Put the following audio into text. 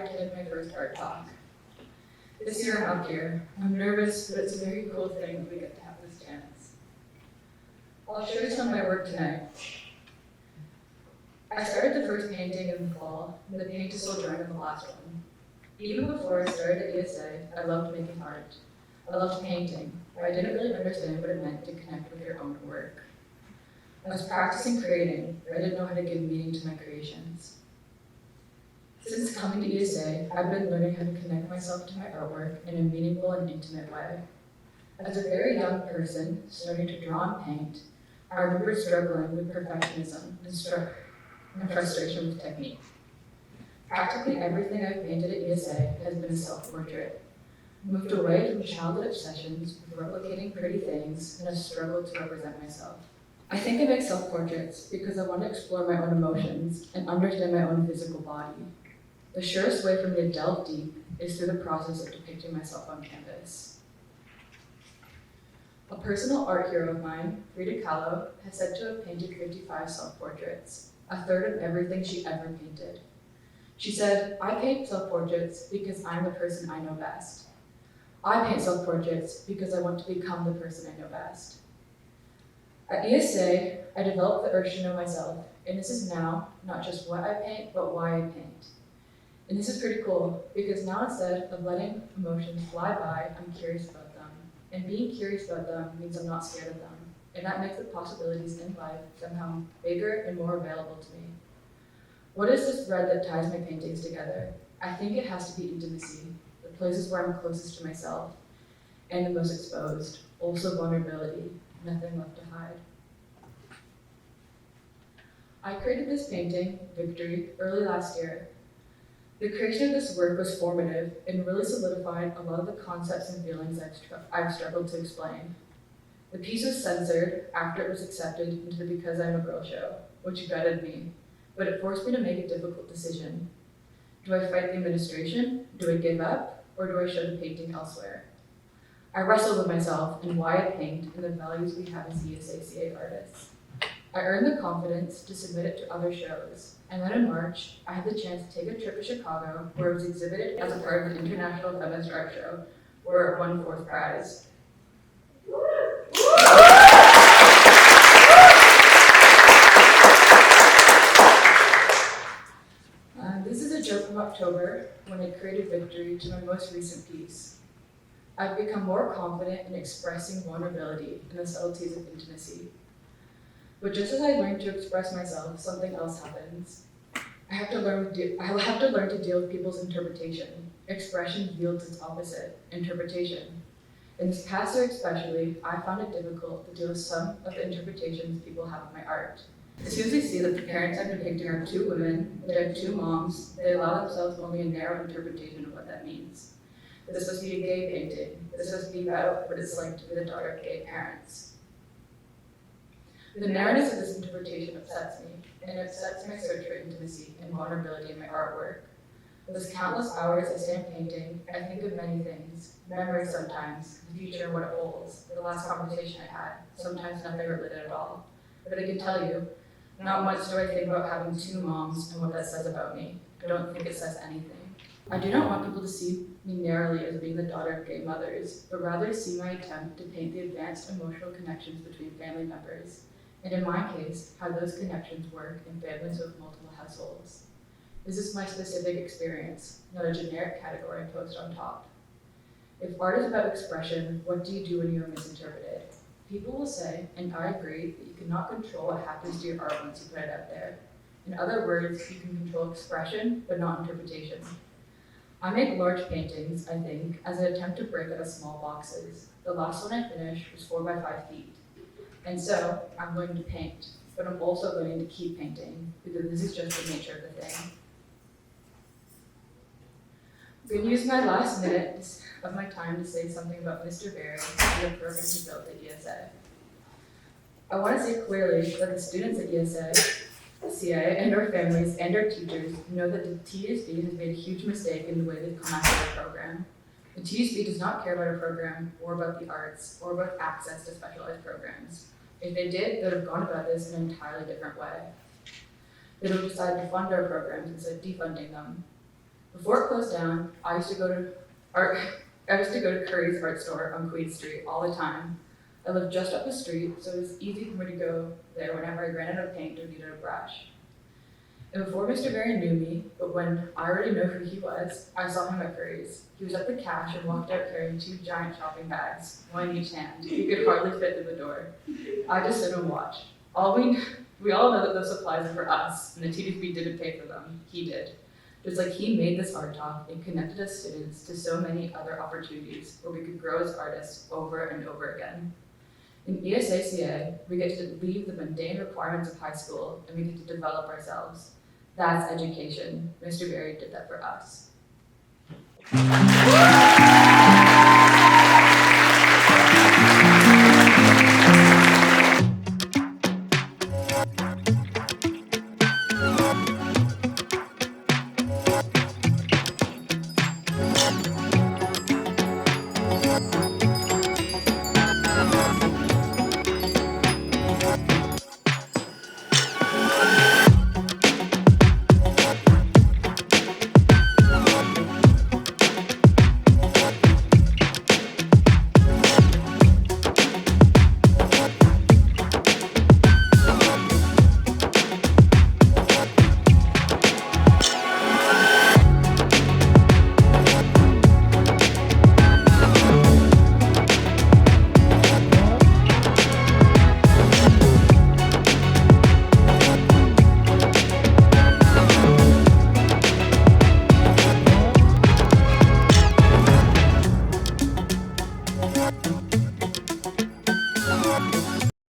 attended my first art talk. This year I'm up here. I'm nervous, but it's a very cool thing that we get to have this chance. I'll show you some of my work tonight. I started the first painting in the fall, and the paint is still drying on the last one. Even before I started at ESA, I loved making art. I loved painting, but I didn't really understand what it meant to connect with your own work. I was practicing creating, but I didn't know how to give meaning to my creations. Since coming to ESA, I've been learning how to connect myself to my artwork in a meaningful and intimate way. As a very young person, starting to draw and paint, I remember struggling with perfectionism and frustration with technique. Practically everything I've painted at ESA has been a self-portrait. I moved away from childhood obsessions with replicating pretty things and have struggled to represent myself. I think I make self-portraits because I want to explore my own emotions and understand my own physical body. The surest way for me to delve deep is through the process of depicting myself on canvas. A personal art hero of mine, Frida Kahlo, has said to have painted 55 self-portraits, a third of everything she ever painted. She said, "I paint self-portraits because I'm the person I know best. I paint self-portraits because I want to become the person I know best." At ESA, I developed the urge to know myself, and this is now not just what I paint, but why I paint. And this is pretty cool, because now instead of letting emotions fly by, I'm curious about them. And being curious about them means I'm not scared of them, and that makes the possibilities in life somehow bigger and more available to me. What is this thread that ties my paintings together? I think it has to be intimacy, the places where I'm closest to myself, and the most exposed, also vulnerability, nothing left to hide. I created this painting, Victory, early last year. The creation of this work was formative and really solidified a lot of the concepts and feelings I've struggled to explain. The piece was censored after it was accepted into the Because I'm a Girl show, which gutted me, but it forced me to make a difficult decision. Do I fight the administration? Do I give up? Or do I show the painting elsewhere? I wrestled with myself and why I paint and the values we have as ESACA artists. I earned the confidence to submit it to other shows, and then in March, I had the chance to take a trip to Chicago where it was exhibited as a part of the International Feminist Art Show, where it won 4th prize. This is a joke from October when I created Victory to my most recent piece. I've become more confident in expressing vulnerability and the subtleties of intimacy. But just as I learn to express myself, something else happens. I have to learn to deal with people's interpretation. Expression yields its opposite, interpretation. In this past year especially, I found it difficult to deal with some of the interpretations people have of my art. As soon as they see that the parents I'm depicting are 2 women, that have 2 moms, they allow themselves only a narrow interpretation of what that means. That this must be a gay painting. This must be about what it's like to be the daughter of gay parents. The narrowness of this interpretation upsets me, and it upsets my search for intimacy and vulnerability in my artwork. With those countless hours I stand painting, I think of many things, memories sometimes, the future and what it holds, the last conversation I had, sometimes nothing related at all. But I can tell you, not much do I think about having 2 moms and what that says about me. I don't think it says anything. I do not want people to see me narrowly as being the daughter of gay mothers, but rather see my attempt to paint the advanced emotional connections between family members, and in my case, how those connections work in families with multiple households. This is my specific experience, not a generic category imposed on top. If art is about expression, what do you do when you are misinterpreted? People will say, and I agree, that you cannot control what happens to your art once you put it out there. In other words, you can control expression, but not interpretation. I make large paintings, I think, as an attempt to break out of small boxes. The last one I finished was 4 by 5 feet. And so, I'm going to paint, but I'm also going to keep painting, because this is just the nature of the thing. I'm going to use my last minute of my time to say something about Mr. Berry and the program he built at ESA. I want to say clearly that the students at ESA, CA, and our families and our teachers know that the TSB has made a huge mistake in the way they've come after the program. The TSB does not care about our program or about the arts or about access to specialized programs. If they did, they would have gone about this in an entirely different way. They would have decided to fund our programs instead of defunding them. Before it closed down, art. I used to go to Curry's art store on Queen Street all the time. I lived just up the street, so it was easy for me to go there whenever I ran out of paint or needed a brush. And before Mr. Berry knew me, but when I already knew who he was, I saw him at Curry's. He was at the cash and walked out carrying 2 giant shopping bags, one in each hand. He could hardly fit in the door. I just stood and watched. We all know that those supplies are for us, and the TDP didn't pay for them. He did. Just like he made this art talk and connected us students to so many other opportunities where we could grow as artists over and over again. In ESACA, we get to leave the mundane requirements of high school and we get to develop ourselves. That's education. Mr. Berry did that for us.